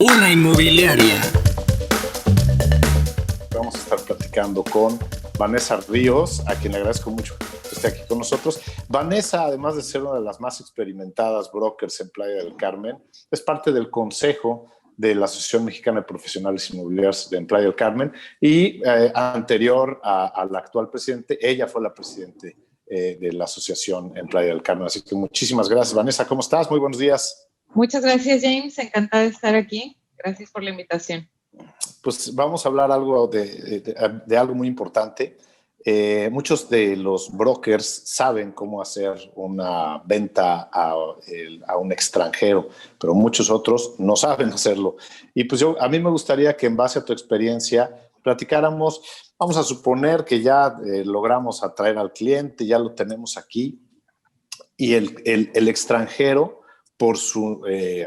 Una inmobiliaria. Vamos a estar platicando con Vanessa Ríos, a quien le agradezco mucho que esté aquí con nosotros. Vanessa, además de ser una de las más experimentadas brokers en Playa del Carmen, es parte del consejo de la Asociación Mexicana de Profesionales Inmobiliarios en Playa del Carmen y anterior al actual presidente, ella fue la presidente de la asociación en Playa del Carmen. Así que muchísimas gracias, Vanessa. ¿Cómo estás? Muy buenos días. Muchas gracias, James. Encantada de estar aquí. Gracias por la invitación. Pues vamos a hablar algo de algo muy importante. Muchos de los brokers saben cómo hacer una venta a un extranjero, pero muchos otros no saben hacerlo. Y pues a mí me gustaría que en base a tu experiencia platicáramos. Vamos a suponer que ya logramos atraer al cliente, ya lo tenemos aquí, y el extranjero,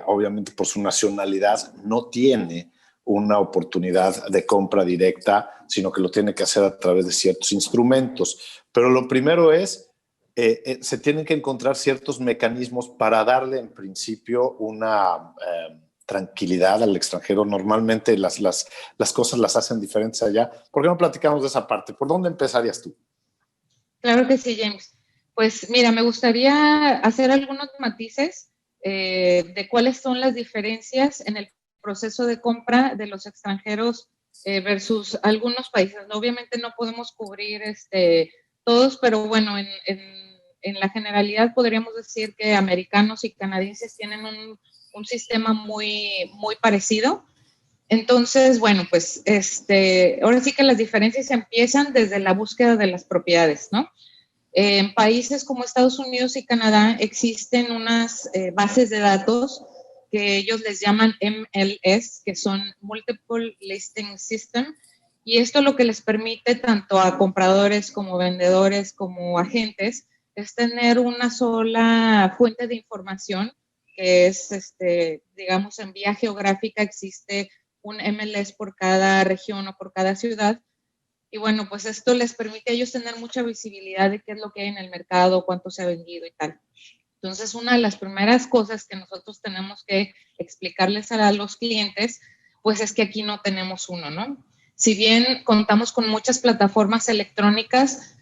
obviamente por su nacionalidad, no tiene una oportunidad de compra directa, sino que lo tiene que hacer a través de ciertos instrumentos. Pero lo primero es, se tienen que encontrar ciertos mecanismos para darle en principio una tranquilidad al extranjero. Normalmente las cosas las hacen diferentes allá. ¿Por qué no platicamos de esa parte? ¿Por dónde empezarías tú? Claro que sí, James. Pues mira, me gustaría hacer algunos matices de cuáles son las diferencias en el proceso de compra de los extranjeros versus algunos países. Obviamente no podemos cubrir todos, pero bueno, en la generalidad podríamos decir que americanos y canadienses tienen un sistema muy parecido. Entonces, bueno, pues ahora sí que las diferencias empiezan desde la búsqueda de las propiedades, ¿no? En países como Estados Unidos y Canadá existen unas bases de datos que ellos les llaman MLS, que son Multiple Listing System, y esto lo que les permite tanto a compradores como vendedores como agentes es tener una sola fuente de información, que es, digamos, en vía geográfica existe un MLS por cada región o por cada ciudad. Y bueno, pues esto les permite a ellos tener mucha visibilidad de qué es lo que hay en el mercado, cuánto se ha vendido y tal. Entonces, una de las primeras cosas que nosotros tenemos que explicarles a los clientes, pues es que aquí no tenemos uno, ¿no? Si bien contamos con muchas plataformas electrónicas,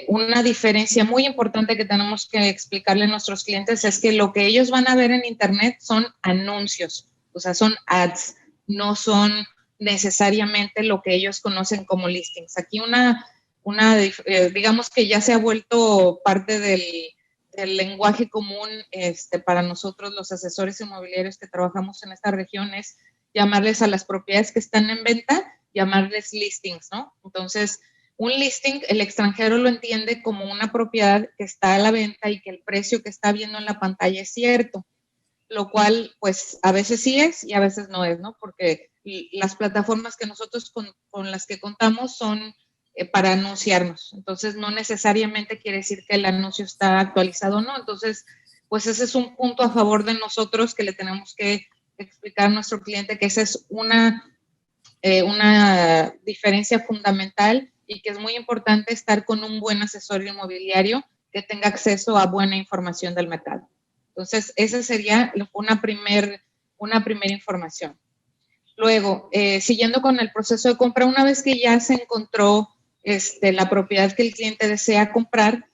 una diferencia muy importante que tenemos que explicarle a nuestros clientes es que lo que ellos van a ver en Internet son anuncios, o sea, son ads, no son necesariamente lo que ellos conocen como listings. Aquí digamos que ya se ha vuelto parte del lenguaje común para nosotros los asesores inmobiliarios que trabajamos en esta región es llamarles a las propiedades que están en venta, llamarles listings, ¿no? Entonces, un listing, el extranjero lo entiende como una propiedad que está a la venta y que el precio que está viendo en la pantalla es cierto, lo cual pues a veces sí es y a veces no es, ¿no? Porque las plataformas que nosotros con las que contamos son para anunciarnos. Entonces, no necesariamente quiere decir que el anuncio está actualizado o no. Entonces, pues ese es un punto a favor de nosotros que le tenemos que explicar a nuestro cliente que esa es una diferencia fundamental y que es muy importante estar con un buen asesor inmobiliario que tenga acceso a buena información del mercado. Entonces, esa sería una primera información. Luego, siguiendo con el proceso de compra, una vez que ya se encontró la propiedad que el cliente desea comprar,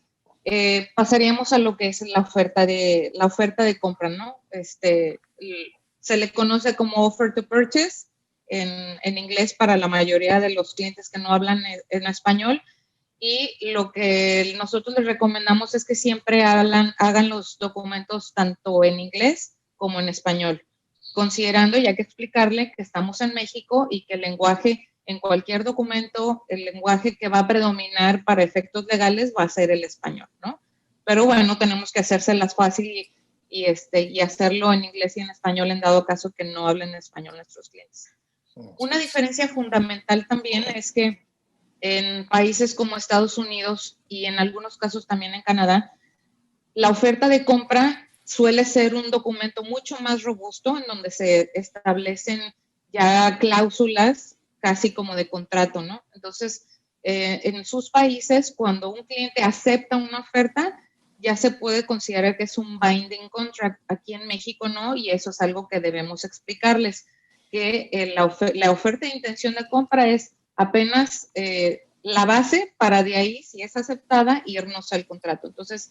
pasaríamos a lo que es la oferta de compra, ¿no? Se le conoce como offer to purchase en inglés para la mayoría de los clientes que no hablan en español. Y lo que nosotros les recomendamos es que siempre hagan los documentos tanto en inglés como en español, considerando, ya que explicarle que estamos en México y que el lenguaje en cualquier documento, el lenguaje que va a predominar para efectos legales va a ser el español, ¿no? Pero bueno, tenemos que hacérselas fácil y hacerlo en inglés y en español en dado caso que no hablen español nuestros clientes. Una diferencia fundamental también es que en países como Estados Unidos y en algunos casos también en Canadá, la oferta de compra suele ser un documento mucho más robusto en donde se establecen ya cláusulas casi como de contrato, ¿no? Entonces, en sus países, cuando un cliente acepta una oferta, ya se puede considerar que es un binding contract. Aquí en México no, y eso es algo que debemos explicarles. que la oferta de intención de compra es apenas la base para de ahí, si es aceptada, irnos al contrato. Entonces,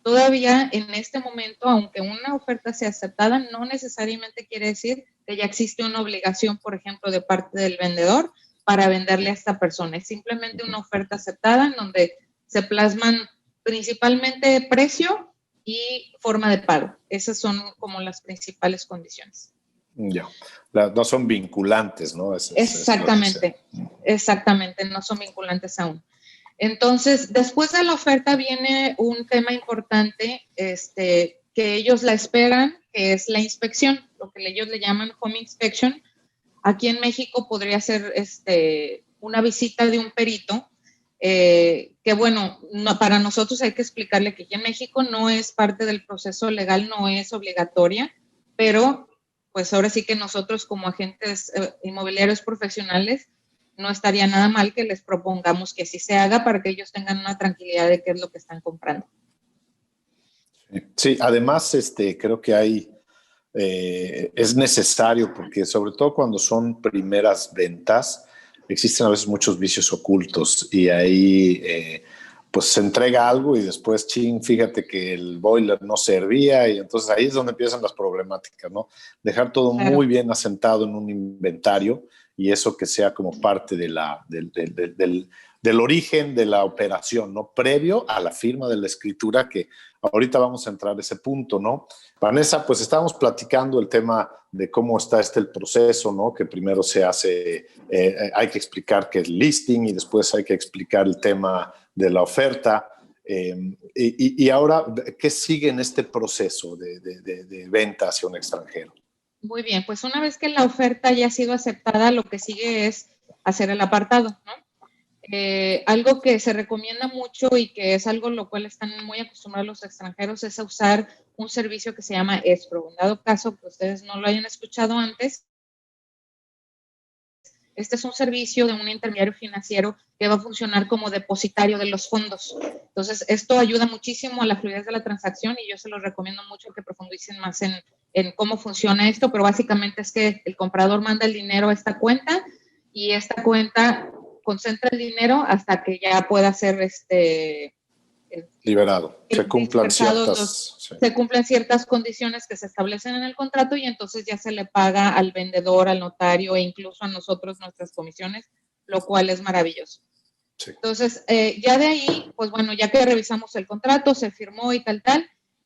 todavía en este momento, aunque una oferta sea aceptada, no necesariamente quiere decir que ya existe una obligación, por ejemplo, de parte del vendedor para venderle a esta persona. Es simplemente una oferta aceptada en donde se plasman principalmente precio y forma de pago. Esas son como las principales condiciones. Ya, no son vinculantes, ¿no? Exactamente, exactamente, no son vinculantes aún. Entonces, después de la oferta viene un tema importante, que ellos la esperan, que es la inspección, lo que ellos le llaman home inspection. Aquí en México podría ser una visita de un perito, que bueno, para nosotros hay que explicarle que aquí en México no es parte del proceso legal, no es obligatoria, pero pues ahora sí que nosotros como agentes inmobiliarios profesionales no estaría nada mal que les propongamos que así se haga para que ellos tengan una tranquilidad de qué es lo que están comprando. Sí, además creo que es necesario porque sobre todo cuando son primeras ventas existen a veces muchos vicios ocultos y ahí pues se entrega algo y después, fíjate que el boiler no servía y entonces ahí es donde empiezan las problemáticas, ¿no? Dejar todo muy bien asentado en un inventario y eso que sea como parte del origen de la operación, ¿no? Previo a la firma de la escritura, que ahorita vamos a entrar a ese punto, ¿no? Vanessa, pues estábamos platicando el tema de cómo está el proceso, ¿no? Que primero se hace, hay que explicar qué es listing y después hay que explicar el tema de la oferta. Y ahora, ¿qué sigue en este proceso de venta hacia un extranjero? Muy bien, pues una vez que la oferta ya ha sido aceptada, lo que sigue es hacer el apartado, ¿no? Algo que se recomienda mucho y que es algo lo cual están muy acostumbrados los extranjeros es a usar un servicio que se llama escrow. En dado caso que ustedes no lo hayan escuchado antes, este es un servicio de un intermediario financiero que va a funcionar como depositario de los fondos. Entonces, esto ayuda muchísimo a la fluidez de la transacción y yo se los recomiendo mucho que profundicen más en cómo funciona esto, pero básicamente es que el comprador manda el dinero a esta cuenta y esta cuenta concentra el dinero hasta que ya pueda ser liberado. Se cumplan ciertas condiciones que se establecen en el contrato y entonces ya se le paga al vendedor, al notario e incluso a nosotros nuestras comisiones, lo cual es maravilloso. Sí. Entonces, ya de ahí, pues bueno, ya que revisamos el contrato, se firmó y tal,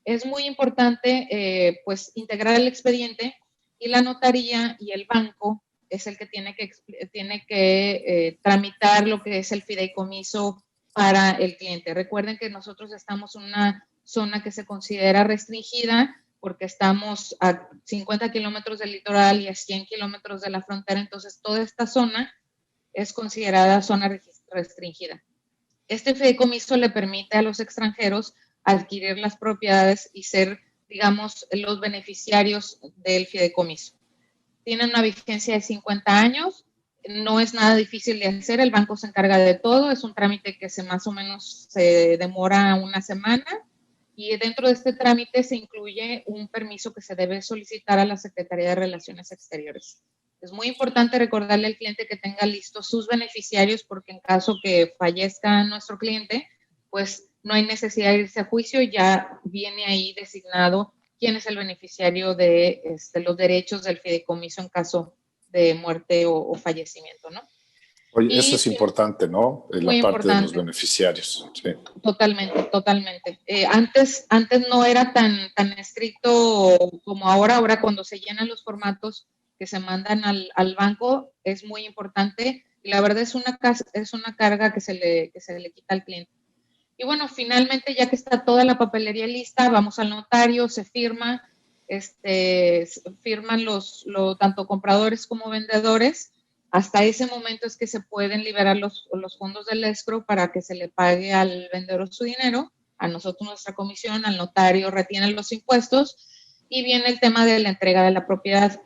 es muy importante pues integrar el expediente y la notaría y el banco es el que tiene que tramitar lo que es el fideicomiso para el cliente. Recuerden que nosotros estamos en una zona que se considera restringida porque estamos a 50 kilómetros del litoral y a 100 kilómetros de la frontera, entonces toda esta zona es considerada zona restringida. Este fideicomiso le permite a los extranjeros adquirir las propiedades y ser, digamos, los beneficiarios del fideicomiso. Tienen una vigencia de 50 años, no es nada difícil de hacer, el banco se encarga de todo, es un trámite que más o menos se demora una semana y dentro de este trámite se incluye un permiso que se debe solicitar a la Secretaría de Relaciones Exteriores. Es muy importante recordarle al cliente que tenga listos sus beneficiarios porque en caso que fallezca nuestro cliente, pues no hay necesidad de irse a juicio, ya viene ahí designado quién es el beneficiario de los derechos del fideicomiso en caso de muerte o fallecimiento, ¿no? Oye, eso es importante, ¿no? La parte de los beneficiarios. Sí. Totalmente, totalmente. Antes no era tan estricto como ahora. Ahora cuando se llenan los formatos que se mandan al banco es muy importante y la verdad es una carga que se le quita al cliente. Y bueno, finalmente ya que está toda la papelería lista, vamos al notario, se firma, firman tanto compradores como vendedores. Hasta ese momento es que se pueden liberar los fondos del escrow para que se le pague al vendedor su dinero, a nosotros nuestra comisión, al notario retienen los impuestos y viene el tema de la entrega de la propiedad.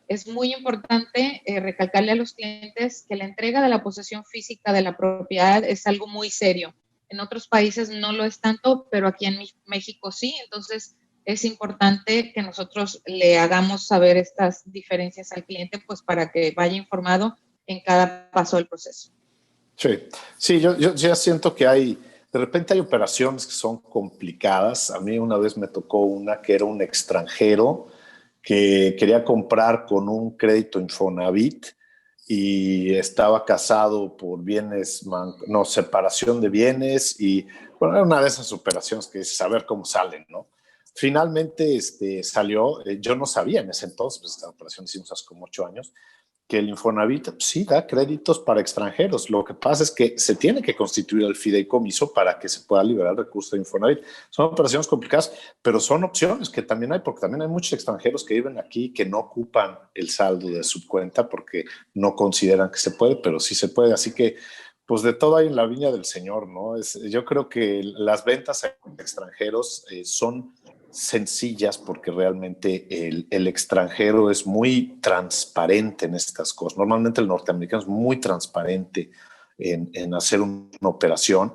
Es muy importante recalcarle a los clientes que la entrega de la posesión física de la propiedad es algo muy serio. En otros países no lo es tanto, pero aquí en México sí. Entonces, es importante que nosotros le hagamos saber estas diferencias al cliente, pues para que vaya informado en cada paso del proceso. Sí, yo ya siento que de repente hay operaciones que son complicadas. A mí una vez me tocó una que era un extranjero que quería comprar con un crédito Infonavit y estaba casado por bienes, separación de bienes, y bueno, era una de esas operaciones que es saber cómo salen, ¿no? Finalmente salió, yo no sabía en ese entonces, pues esta operación hicimos hace como 8 años, que el Infonavit sí da créditos para extranjeros. Lo que pasa es que se tiene que constituir el fideicomiso para que se pueda liberar recursos de Infonavit. Son operaciones complicadas, pero son opciones que también hay, porque también hay muchos extranjeros que viven aquí que no ocupan el saldo de su cuenta porque no consideran que se puede, pero sí se puede. Así que, pues de todo hay en la viña del Señor, ¿no? Yo creo que las ventas a extranjeros son sencillas porque realmente el extranjero es muy transparente en estas cosas. Normalmente el norteamericano es muy transparente en hacer una operación,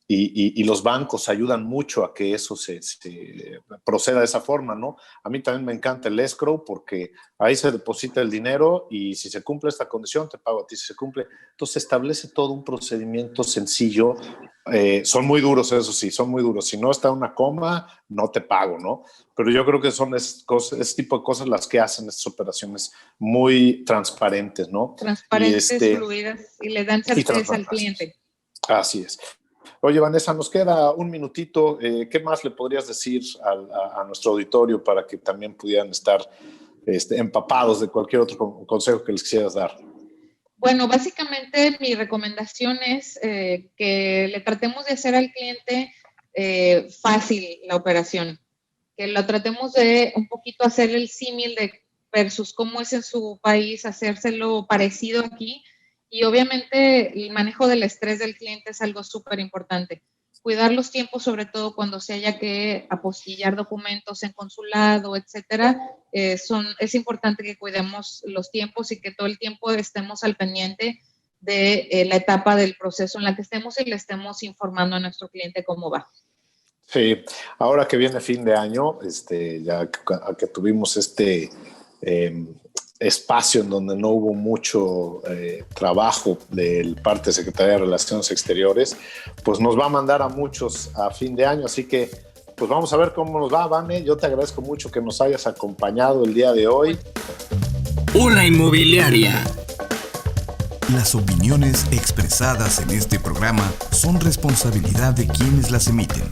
y los bancos ayudan mucho a que eso se proceda de esa forma, ¿no? A mí también me encanta el escrow porque ahí se deposita el dinero y si se cumple esta condición te pago a ti, si se cumple. Entonces se establece todo un procedimiento sencillo. Son muy duros, eso sí, son muy duros. Si no está una coma, no te pago, ¿no? Pero yo creo que son ese tipo de cosas las que hacen estas operaciones muy transparentes, ¿no? Transparentes, fluidas, y le dan certeza al cliente. Así es. Oye, Vanessa, nos queda un minutito. ¿Qué más le podrías decir a nuestro auditorio para que también pudieran estar empapados de cualquier otro consejo que les quisieras dar? Bueno, básicamente mi recomendación es que le tratemos de hacer al cliente fácil la operación, que lo tratemos de un poquito hacer el símil de versus cómo es en su país, hacérselo parecido aquí. Y obviamente el manejo del estrés del cliente es algo súper importante. Cuidar los tiempos, sobre todo cuando se haya que apostillar documentos en consulado, etcétera. Es importante que cuidemos los tiempos y que todo el tiempo estemos al pendiente de la etapa del proceso en la que estemos y le estemos informando a nuestro cliente cómo va. Sí, ahora que viene fin de año, ya que tuvimos espacio en donde no hubo mucho trabajo de parte de Secretaría de Relaciones Exteriores, pues nos va a mandar a muchos a fin de año, así que pues vamos a ver cómo nos va, Vane. Yo te agradezco mucho que nos hayas acompañado el día de hoy. Una inmobiliaria. Las opiniones expresadas en este programa son responsabilidad de quienes las emiten.